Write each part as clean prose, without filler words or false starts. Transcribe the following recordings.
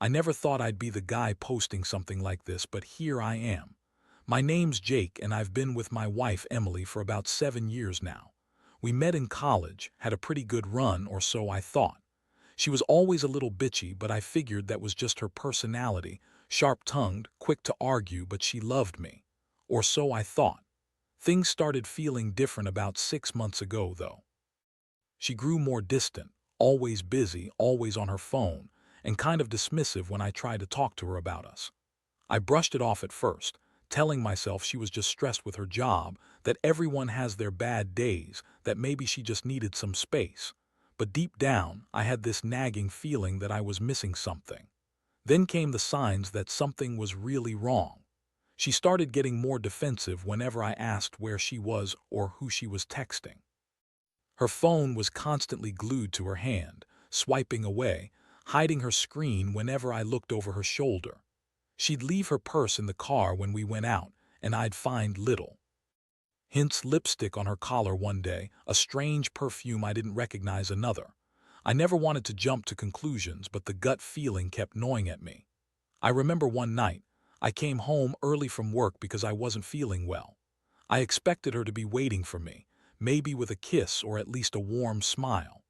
I never thought I'd be the guy posting something like this, but here I am. My name's Jake, and I've been with my wife Emily for about 7 years now. We met in college, had a pretty good run, or so I thought. She was always a little bitchy, but I figured that was just her personality, sharp-tongued, quick to argue, but she loved me. Or so I thought. Things started feeling different about 6 months ago, though. She grew more distant, always busy, always on her phone, and kind of dismissive when I tried to talk to her about us. I brushed it off at first, telling myself she was just stressed with her job, that everyone has their bad days, that maybe she just needed some space. But deep down, I had this nagging feeling that I was missing something. Then came the signs that something was really wrong. She started getting more defensive whenever I asked where she was or who she was texting. Her phone was constantly glued to her hand, swiping away, hiding her screen whenever I looked over her shoulder. She'd leave her purse in the car when we went out, and I'd find little. Hints lipstick on her collar one day, a strange perfume I didn't recognize another. I never wanted to jump to conclusions, but the gut feeling kept gnawing at me. I remember one night, I came home early from work because I wasn't feeling well. I expected her to be waiting for me, maybe with a kiss or at least a warm smile.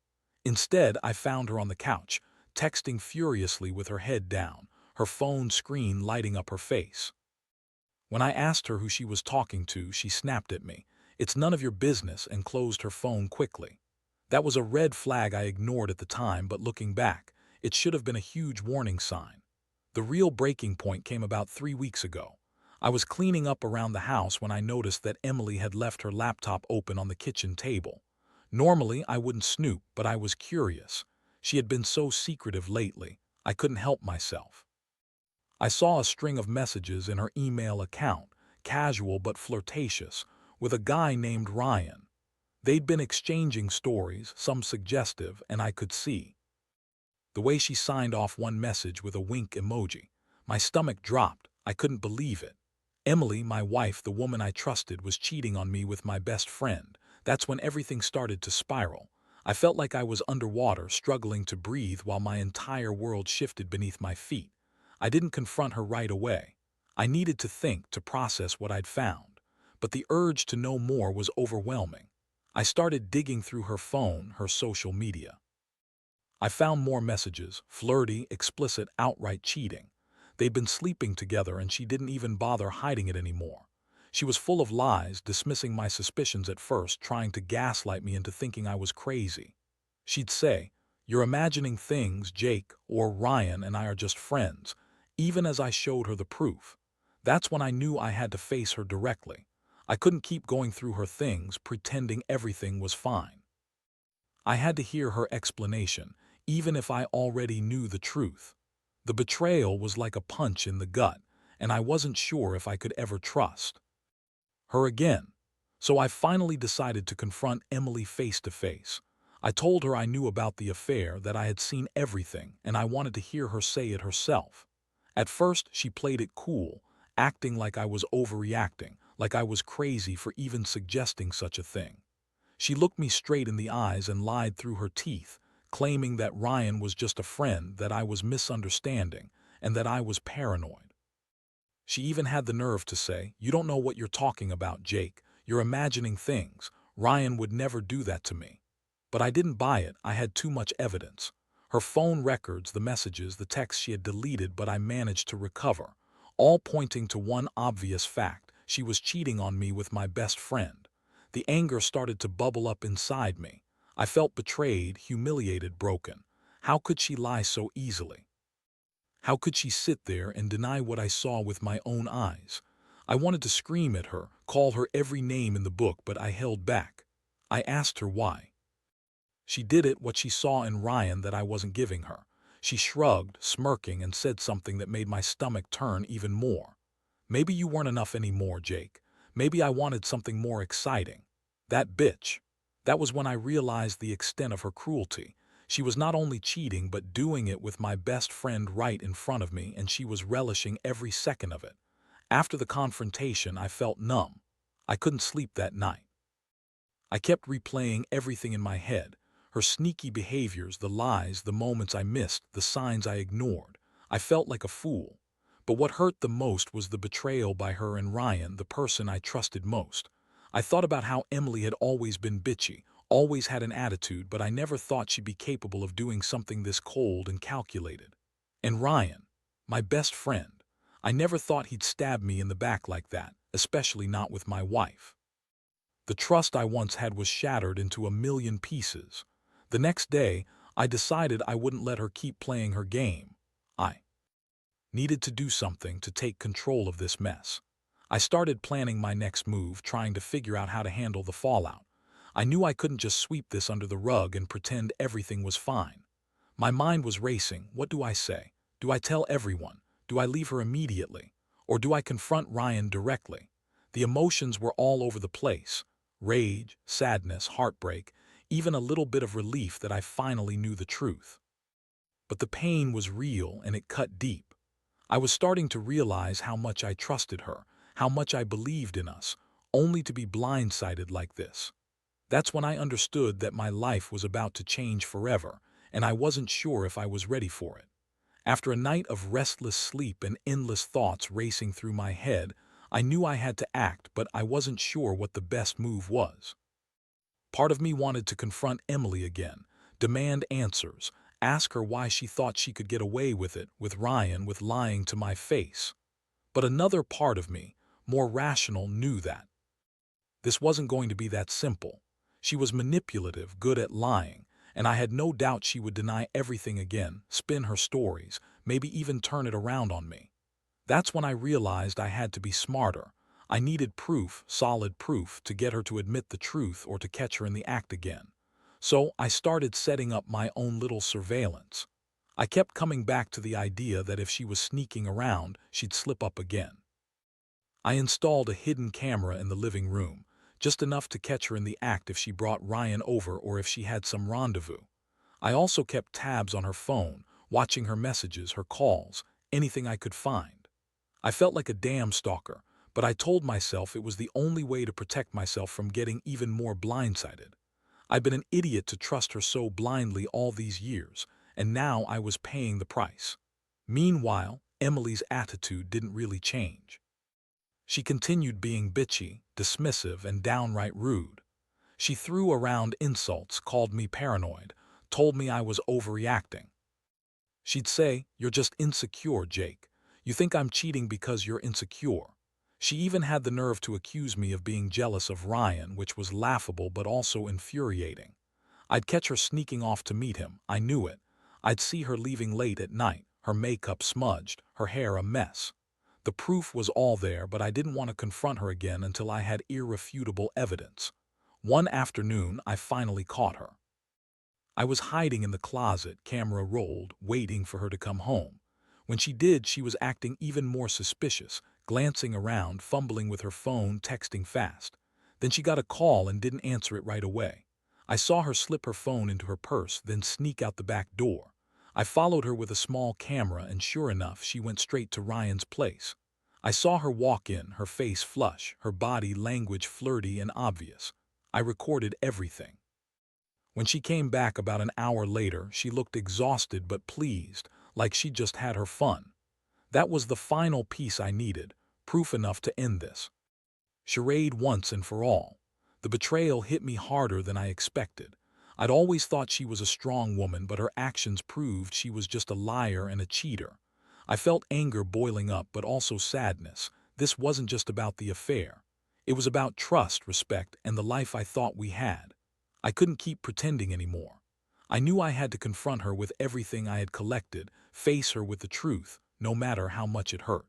Instead, I found her on the couch, texting furiously with her head down, her phone screen lighting up her face. When I asked her who she was talking to, she snapped at me, "It's none of your business," and closed her phone quickly. That was a red flag I ignored at the time, but looking back, it should have been a huge warning sign. The real breaking point came about 3 weeks ago. I was cleaning up around the house when I noticed that Emily had left her laptop open on the kitchen table. Normally, I wouldn't snoop, but I was curious. She had been so secretive lately, I couldn't help myself. I saw a string of messages in her email account, casual but flirtatious, with a guy named Ryan. They'd been exchanging stories, some suggestive, and I could see. The way she signed off one message with a wink emoji. My stomach dropped. I couldn't believe it. Emily, my wife, the woman I trusted, was cheating on me with my best friend. That's when everything started to spiral. I felt like I was underwater, struggling to breathe while my entire world shifted beneath my feet. I didn't confront her right away. I needed to think, to process what I'd found. But the urge to know more was overwhelming. I started digging through her phone, her social media. I found more messages, flirty, explicit, outright cheating. They'd been sleeping together and she didn't even bother hiding it anymore. She was full of lies, dismissing my suspicions at first, trying to gaslight me into thinking I was crazy. She'd say, "You're imagining things, Jake," or "Ryan and I are just friends," even as I showed her the proof. That's when I knew I had to face her directly. I couldn't keep going through her things, pretending everything was fine. I had to hear her explanation, even if I already knew the truth. The betrayal was like a punch in the gut, and I wasn't sure if I could ever trust her again. So I finally decided to confront Emily face to face. I told her I knew about the affair, that I had seen everything, and I wanted to hear her say it herself. At first, she played it cool, acting like I was overreacting, like I was crazy for even suggesting such a thing. She looked me straight in the eyes and lied through her teeth, claiming that Ryan was just a friend, that I was misunderstanding, and that I was paranoid. She even had the nerve to say, "You don't know what you're talking about, Jake. You're imagining things. Ryan would never do that to me." But I didn't buy it. I had too much evidence. Her phone records, the messages, the texts she had deleted but I managed to recover, all pointing to one obvious fact: she was cheating on me with my best friend. The anger started to bubble up inside me. I felt betrayed, humiliated, broken. How could she lie so easily? How could she sit there and deny what I saw with my own eyes? I wanted to scream at her, call her every name in the book, but I held back. I asked her why. She did it, what she saw in Ryan that I wasn't giving her. She shrugged, smirking, and said something that made my stomach turn even more. "Maybe you weren't enough anymore, Jake. Maybe I wanted something more exciting." That bitch. That was when I realized the extent of her cruelty. She was not only cheating, but doing it with my best friend right in front of me, and she was relishing every second of it. After the confrontation, I felt numb. I couldn't sleep that night. I kept replaying everything in my head: her sneaky behaviors, the lies, the moments I missed, the signs I ignored. I felt like a fool. But what hurt the most was the betrayal by her and Ryan, the person I trusted most. I thought about how Emily had always been bitchy, always had an attitude, but I never thought she'd be capable of doing something this cold and calculated. And Ryan, my best friend, I never thought he'd stab me in the back like that, especially not with my wife. The trust I once had was shattered into a million pieces. The next day, I decided I wouldn't let her keep playing her game. I needed to do something to take control of this mess. I started planning my next move, trying to figure out how to handle the fallout. I knew I couldn't just sweep this under the rug and pretend everything was fine. My mind was racing. What do I say? Do I tell everyone? Do I leave her immediately? Or do I confront Ryan directly? The emotions were all over the place. Rage, sadness, heartbreak, even a little bit of relief that I finally knew the truth. But the pain was real and it cut deep. I was starting to realize how much I trusted her, how much I believed in us, only to be blindsided like this. That's when I understood that my life was about to change forever, and I wasn't sure if I was ready for it. After a night of restless sleep and endless thoughts racing through my head, I knew I had to act, but I wasn't sure what the best move was. Part of me wanted to confront Emily again, demand answers, ask her why she thought she could get away with it, with Ryan, with lying to my face. But another part of me, more rational, knew that this wasn't going to be that simple. She was manipulative, good at lying, and I had no doubt she would deny everything again, spin her stories, maybe even turn it around on me. That's when I realized I had to be smarter. I needed proof, solid proof, to get her to admit the truth or to catch her in the act again. So I started setting up my own little surveillance. I kept coming back to the idea that if she was sneaking around, she'd slip up again. I installed a hidden camera in the living room, just enough to catch her in the act if she brought Ryan over or if she had some rendezvous. I also kept tabs on her phone, watching her messages, her calls, anything I could find. I felt like a damn stalker, but I told myself it was the only way to protect myself from getting even more blindsided. I'd been an idiot to trust her so blindly all these years, and now I was paying the price. Meanwhile, Emily's attitude didn't really change. She continued being bitchy, dismissive, and downright rude. She threw around insults, called me paranoid, told me I was overreacting. She'd say, "You're just insecure, Jake. You think I'm cheating because you're insecure." She even had the nerve to accuse me of being jealous of Ryan, which was laughable but also infuriating. I'd catch her sneaking off to meet him, I knew it. I'd see her leaving late at night, her makeup smudged, her hair a mess. The proof was all there, but I didn't want to confront her again until I had irrefutable evidence. One afternoon, I finally caught her. I was hiding in the closet, camera rolled, waiting for her to come home. When she did, she was acting even more suspicious, glancing around, fumbling with her phone, texting fast. Then she got a call and didn't answer it right away. I saw her slip her phone into her purse, then sneak out the back door. I followed her with a small camera, and sure enough, she went straight to Ryan's place. I saw her walk in, her face flush, her body language flirty and obvious. I recorded everything. When she came back about an hour later, she looked exhausted but pleased, like she'd just had her fun. That was the final piece I needed, proof enough to end this charade once and for all. The betrayal hit me harder than I expected. I'd always thought she was a strong woman, but her actions proved she was just a liar and a cheater. I felt anger boiling up, but also sadness. This wasn't just about the affair. It was about trust, respect, and the life I thought we had. I couldn't keep pretending anymore. I knew I had to confront her with everything I had collected, face her with the truth, no matter how much it hurt.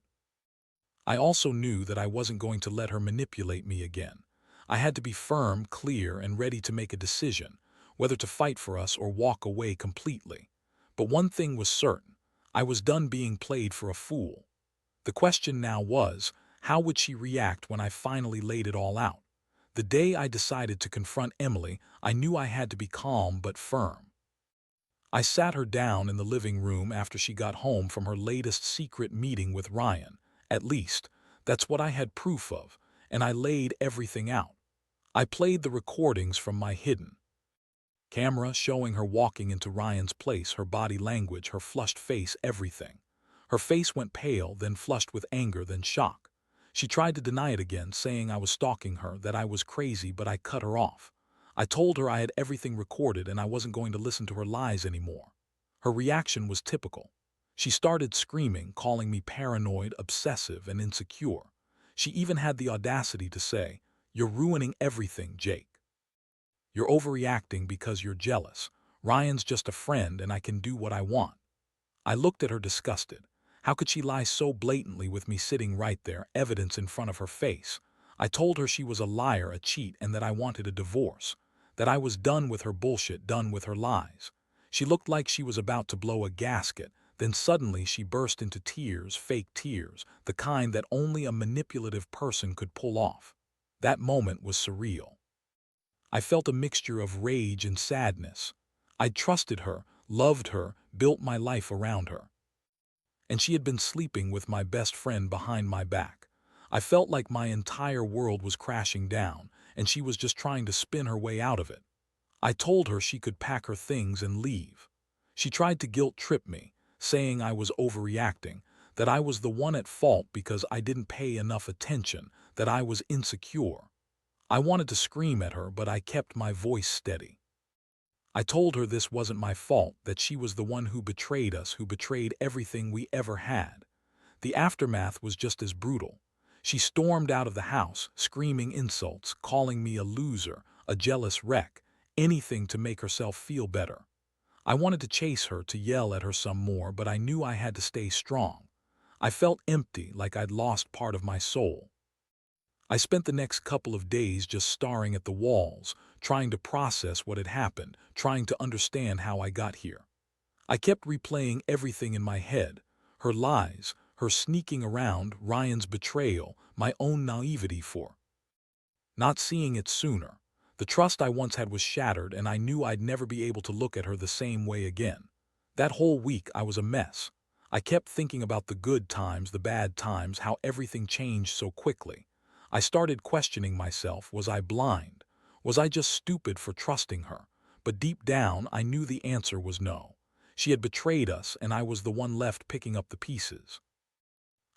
I also knew that I wasn't going to let her manipulate me again. I had to be firm, clear, and ready to make a decision, whether to fight for us or walk away completely. But one thing was certain. I was done being played for a fool. The question now was, how would she react when I finally laid it all out? The day I decided to confront Emily, I knew I had to be calm but firm. I sat her down in the living room after she got home from her latest secret meeting with Ryan. At least, that's what I had proof of, and I laid everything out. I played the recordings from my hidden camera showing her walking into Ryan's place, her body language, her flushed face, everything. Her face went pale, then flushed with anger, then shock. She tried to deny it again, saying I was stalking her, that I was crazy, but I cut her off. I told her I had everything recorded and I wasn't going to listen to her lies anymore. Her reaction was typical. She started screaming, calling me paranoid, obsessive, and insecure. She even had the audacity to say, "You're ruining everything, Jake. You're overreacting because you're jealous. Ryan's just a friend and I can do what I want." I looked at her disgusted. How could she lie so blatantly with me sitting right there, evidence in front of her face? I told her she was a liar, a cheat, and that I wanted a divorce. That I was done with her bullshit, done with her lies. She looked like she was about to blow a gasket. Then suddenly she burst into tears, fake tears, the kind that only a manipulative person could pull off. That moment was surreal. I felt a mixture of rage and sadness. I'd trusted her, loved her, built my life around her. And she had been sleeping with my best friend behind my back. I felt like my entire world was crashing down, and she was just trying to spin her way out of it. I told her she could pack her things and leave. She tried to guilt-trip me, saying I was overreacting, that I was the one at fault because I didn't pay enough attention, that I was insecure. I wanted to scream at her, but I kept my voice steady. I told her this wasn't my fault, that she was the one who betrayed us, who betrayed everything we ever had. The aftermath was just as brutal. She stormed out of the house, screaming insults, calling me a loser, a jealous wreck, anything to make herself feel better. I wanted to chase her, to yell at her some more, but I knew I had to stay strong. I felt empty, like I'd lost part of my soul. I spent the next couple of days just staring at the walls, trying to process what had happened, trying to understand how I got here. I kept replaying everything in my head, her lies, her sneaking around, Ryan's betrayal, my own naivety for not seeing it sooner. The trust I once had was shattered, and I knew I'd never be able to look at her the same way again. That whole week I was a mess. I kept thinking about the good times, the bad times, how everything changed so quickly. I started questioning myself. Was I blind? Was I just stupid for trusting her? But deep down, I knew the answer was no. She had betrayed us, and I was the one left picking up the pieces.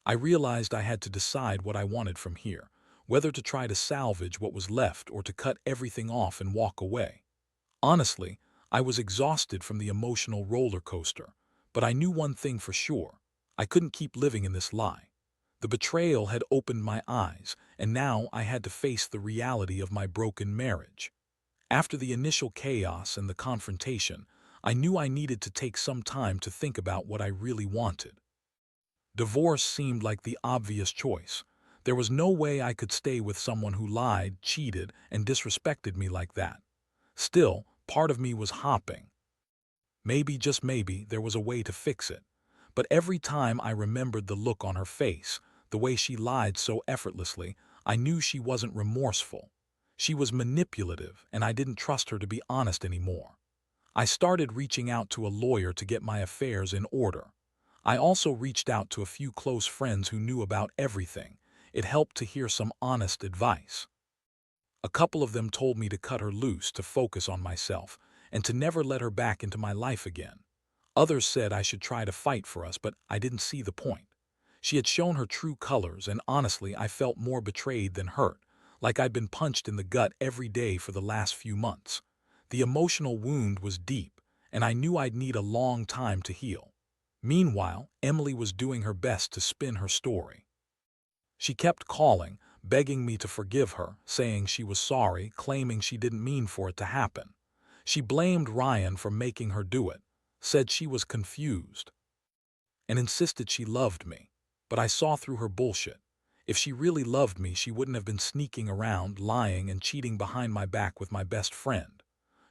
I realized I had to decide what I wanted from here, whether to try to salvage what was left or to cut everything off and walk away. Honestly, I was exhausted from the emotional roller coaster, but I knew one thing for sure. I couldn't keep living in this lie. The betrayal had opened my eyes, and now I had to face the reality of my broken marriage. After the initial chaos and the confrontation, I knew I needed to take some time to think about what I really wanted. Divorce seemed like the obvious choice. There was no way I could stay with someone who lied, cheated, and disrespected me like that. Still, part of me was hopping. Maybe, just maybe, there was a way to fix it. But every time I remembered the look on her face, the way she lied so effortlessly, I knew she wasn't remorseful. She was manipulative, and I didn't trust her to be honest anymore. I started reaching out to a lawyer to get my affairs in order. I also reached out to a few close friends who knew about everything. It helped to hear some honest advice. A couple of them told me to cut her loose, to focus on myself, and to never let her back into my life again. Others said I should try to fight for us, but I didn't see the point. She had shown her true colors, and honestly, I felt more betrayed than hurt, like I'd been punched in the gut every day for the last few months. The emotional wound was deep, and I knew I'd need a long time to heal. Meanwhile, Emily was doing her best to spin her story. She kept calling, begging me to forgive her, saying she was sorry, claiming she didn't mean for it to happen. She blamed Ryan for making her do it, said she was confused, and insisted she loved me. But I saw through her bullshit. If she really loved me, she wouldn't have been sneaking around, lying and cheating behind my back with my best friend.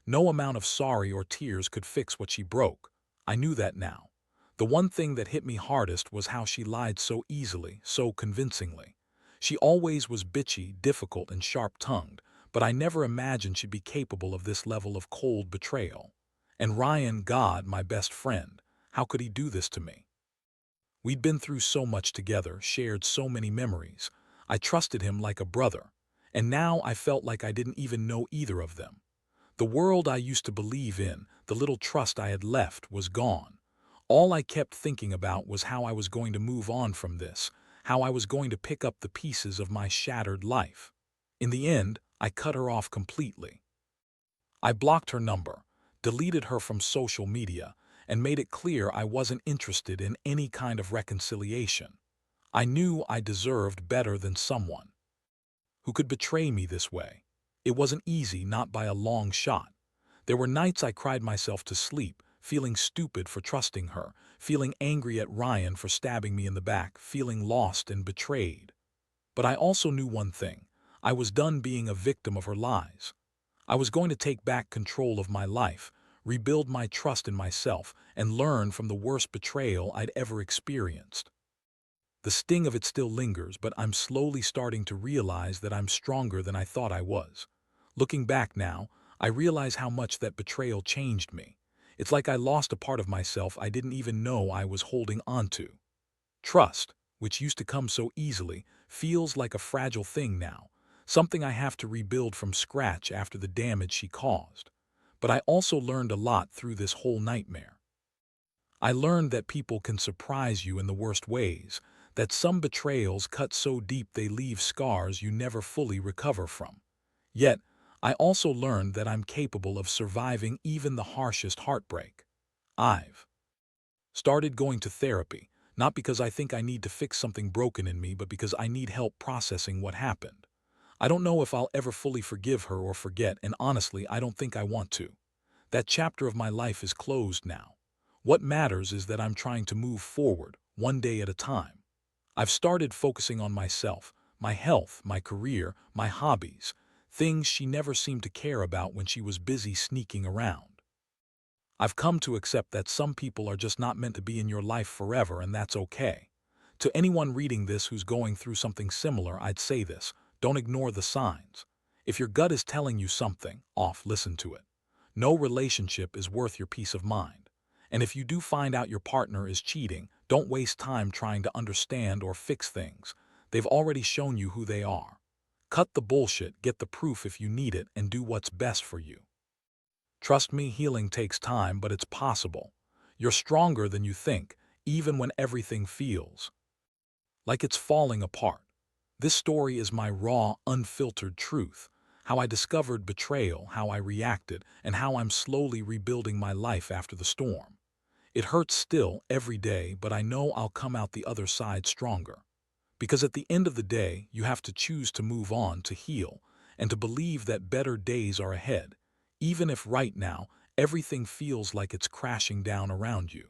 No amount of sorry or tears could fix what she broke. I knew that now. The one thing that hit me hardest was how she lied so easily, so convincingly. She always was bitchy, difficult, and sharp-tongued, but I never imagined she'd be capable of this level of cold betrayal. And Ryan, God, my best friend, how could he do this to me? We'd been through so much together, shared so many memories. I trusted him like a brother, and now I felt like I didn't even know either of them. The world I used to believe in, the little trust I had left, was gone. All I kept thinking about was how I was going to move on from this, how I was going to pick up the pieces of my shattered life. In the end, I cut her off completely. I blocked her number, deleted her from social media, and made it clear I wasn't interested in any kind of reconciliation. I knew I deserved better than someone who could betray me this way. It wasn't easy, not by a long shot. There were nights I cried myself to sleep, feeling stupid for trusting her, feeling angry at Ryan for stabbing me in the back, feeling lost and betrayed. But I also knew one thing. I was done being a victim of her lies. I was going to take back control of my life, rebuild my trust in myself, and learn from the worst betrayal I'd ever experienced. The sting of it still lingers, but I'm slowly starting to realize that I'm stronger than I thought I was. Looking back now, I realize how much that betrayal changed me. It's like I lost a part of myself I didn't even know I was holding onto. Trust, which used to come so easily, feels like a fragile thing now, something I have to rebuild from scratch after the damage she caused. But I also learned a lot through this whole nightmare. I learned that people can surprise you in the worst ways, that some betrayals cut so deep they leave scars you never fully recover from. Yet, I also learned that I'm capable of surviving even the harshest heartbreak. I've started going to therapy, not because I think I need to fix something broken in me, but because I need help processing what happened. I don't know if I'll ever fully forgive her or forget, and honestly, I don't think I want to. That chapter of my life is closed now. What matters is that I'm trying to move forward, one day at a time. I've started focusing on myself, my health, my career, my hobbies, things she never seemed to care about when she was busy sneaking around. I've come to accept that some people are just not meant to be in your life forever, and that's okay. To anyone reading this who's going through something similar, I'd say this: don't ignore the signs. If your gut is telling you something off, listen to it. No relationship is worth your peace of mind. And if you do find out your partner is cheating, don't waste time trying to understand or fix things. They've already shown you who they are. Cut the bullshit, get the proof if you need it, and do what's best for you. Trust me, healing takes time, but it's possible. You're stronger than you think, even when everything feels like it's falling apart. This story is my raw, unfiltered truth. How I discovered betrayal, how I reacted, and how I'm slowly rebuilding my life after the storm. It hurts still every day, but I know I'll come out the other side stronger. Because at the end of the day, you have to choose to move on, to heal, and to believe that better days are ahead, even if right now everything feels like it's crashing down around you.